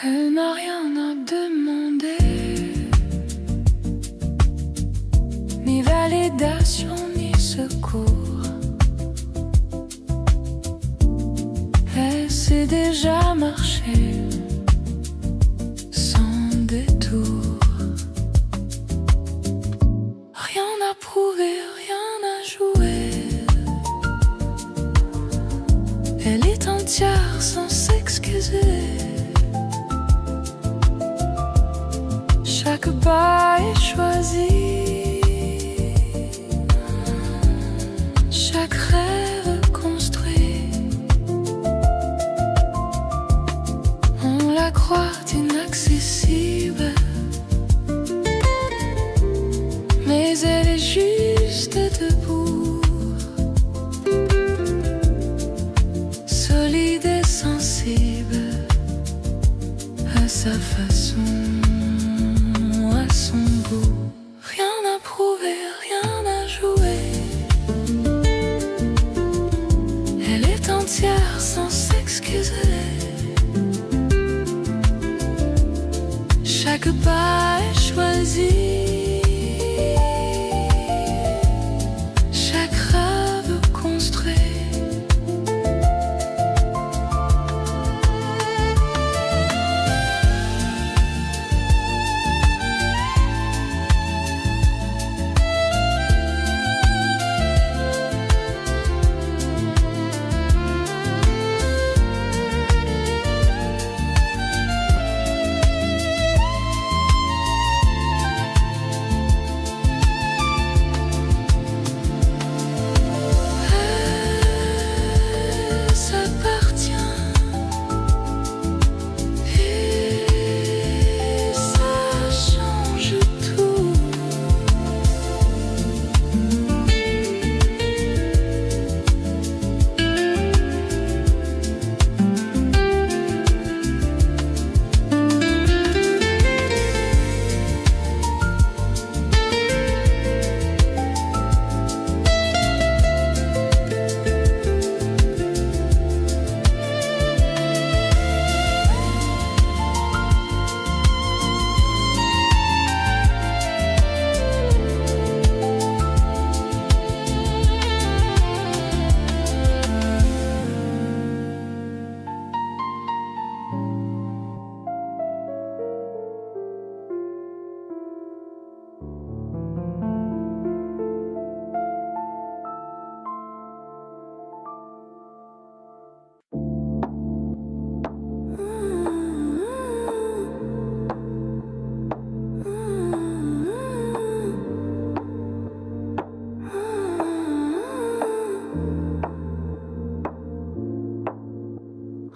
Elle n'a rien à demander, ni validation ni secours. Elle sait déjà marcher sans détour. Rien à prouver, rien à jouer. Elle est entière sans s'excuser. Chaque pas est choisi, chaque rêve construit. On la croit inaccessible, mais elle est juste debout, solide et sensible à sa façon. Rien à prouver, rien à jouer. Elle est entière sans s'excuser. Chaque pas est choisi, chaque rêve construit.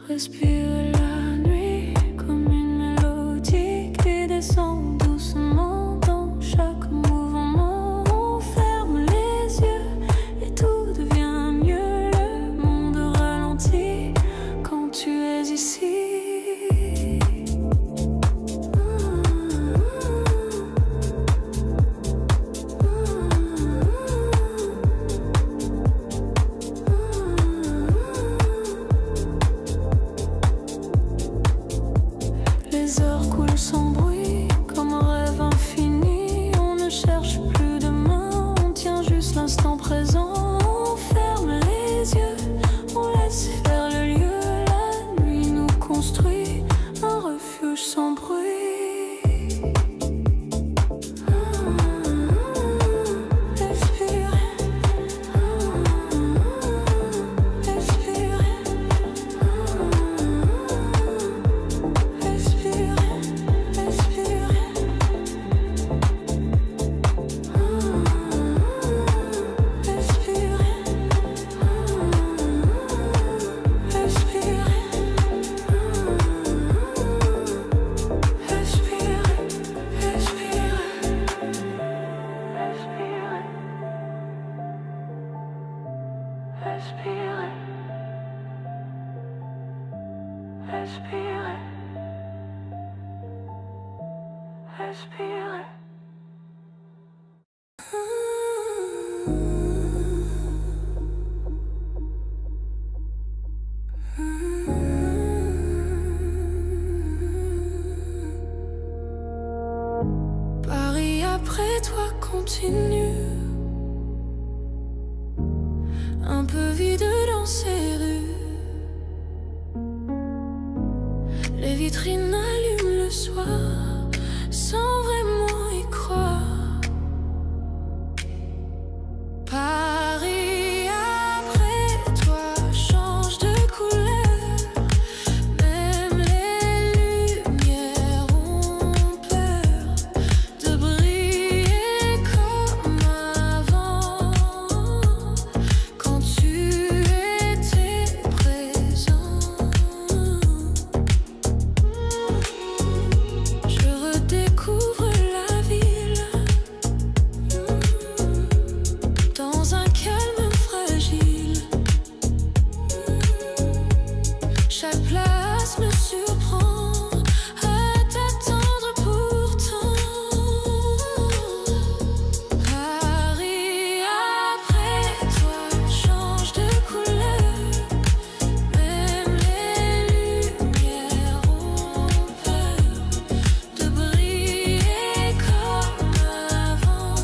Respire la nuit comme une mélodie qui descend doucement dans chaque mouvement. On ferme les yeux et tout devient mieux. Le monde ralentit quand tu es ici. Les heures coulent sans bruit, comme un rêve infini. On ne cherche plus demain, on tient juste l'instant présent. On ferme les yeux, on laisse faire le lieu. La nuit nous construit un refuge sans bruit. Respirer. après toi continue, un peu vide dans ces rues. Les vitrines allument le soir sans vraiment y croire. Paris après toi change de couleur, même les lumières ont peur de briller comme avant, quand tu étais présent. Je redécouvre la ville dans un calme fragile. Chaque place me surprend à t'attendre pourtant. Paris après toi change de couleur, même les lumières ont peur de briller comme avant,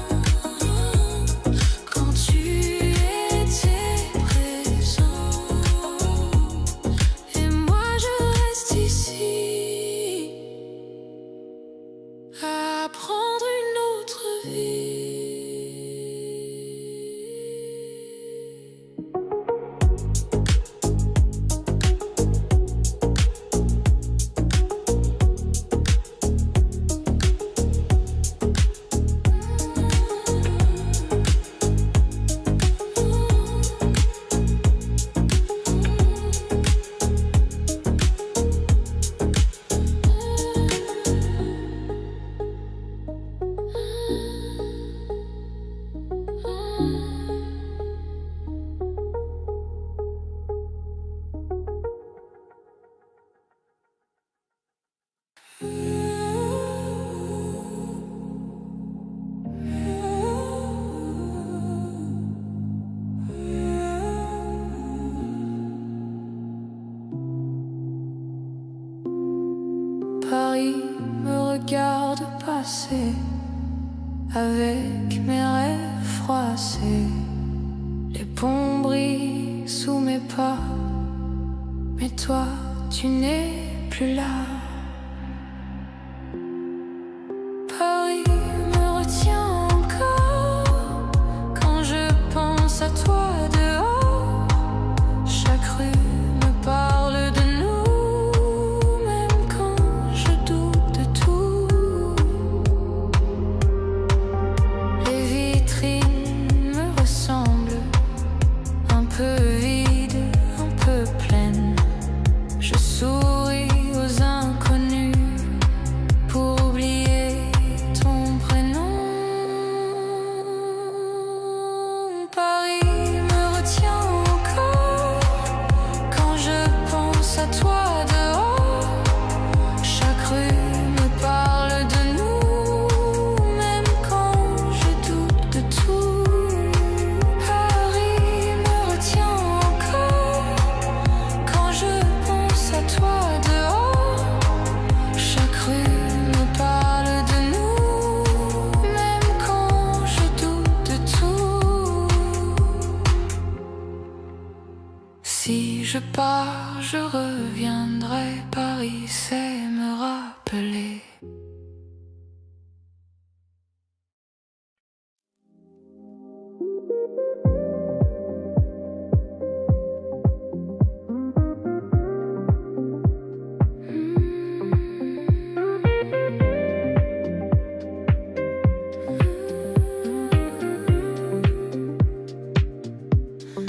quand tu étais présent. Et moi je reste ici à prendre une autre vie. Paris me regarde passer avec mes rêves froissés. Les ponts brillent sous mes pas, mais toi tu n'es plus là. Paris me retient encore quand je pense à toi dehors. Chaque rue me parle de nous, même quand je doute de tout. Les vitrines me ressemblent, un peu vides, un peu pleines. Je souris aux inconnus pour oublier ton prénom. Paris me retient encore quand je pense à toi dehors. Chaque rue me parle de nous, même quand je doute de tout. Paris me retient encore quand je pense à toi dehors. Chaque rue me parle de nous, même quand je doute de tout. Si je pars, je reviendrai. Paris sait me rappeler.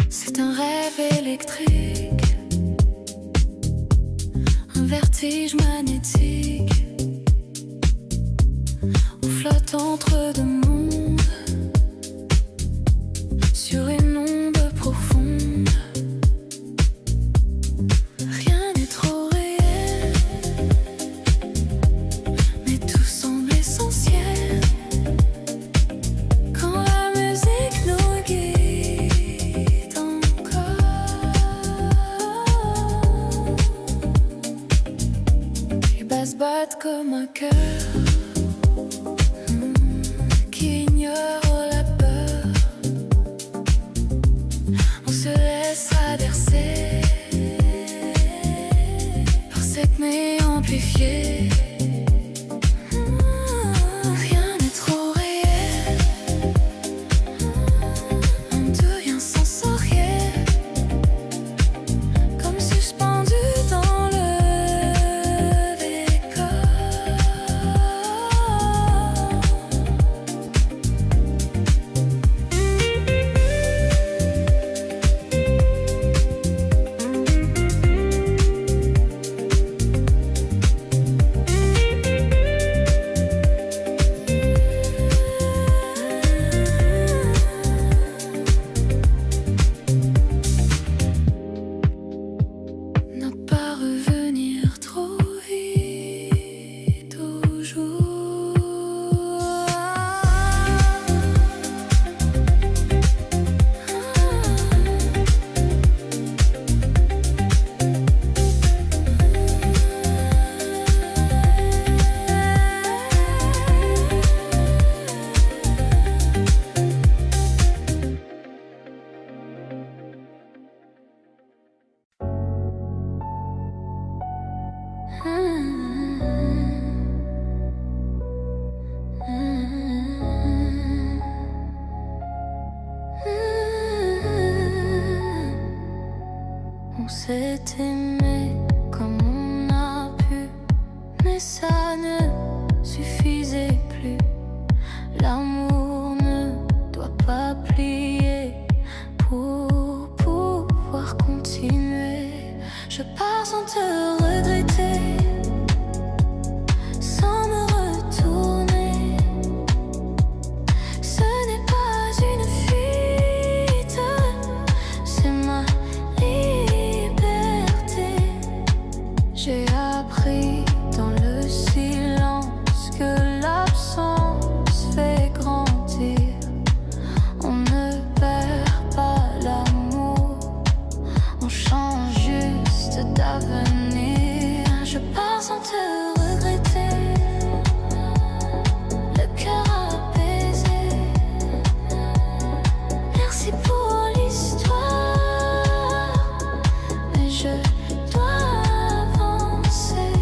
C'est un rêve électrique, un vertige magnétique. On flotte entre deux mondes, sur une onde profonde. Rien n'est trop réel, mais tout semble essentiel. Quand la musique nous guide encore, les basses battent comme un cœur qui ignore la peur. On se laissera bercer par cette nuit amplifiée. Rien n'est trop réel, on devient sensoriel, comme suspendu dans le décor. Ne pas revenir trop vite au jour. On s'est aimé comme on a pu, mais ça ne suffisait plus. L'amour ne doit pas plier pour pouvoir continuer. Je pars sans te regretter, sans me retourner. Ce n'est pas une fuite, c'est ma liberté. J'ai appris dans le silence que l'absence fait grandir. On ne perd pas l'amour, on change juste d'avenir. Je pars sans te regretter, le cœur apaisé. Merci pour l'histoire, mais je dois avancer.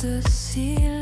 de silence.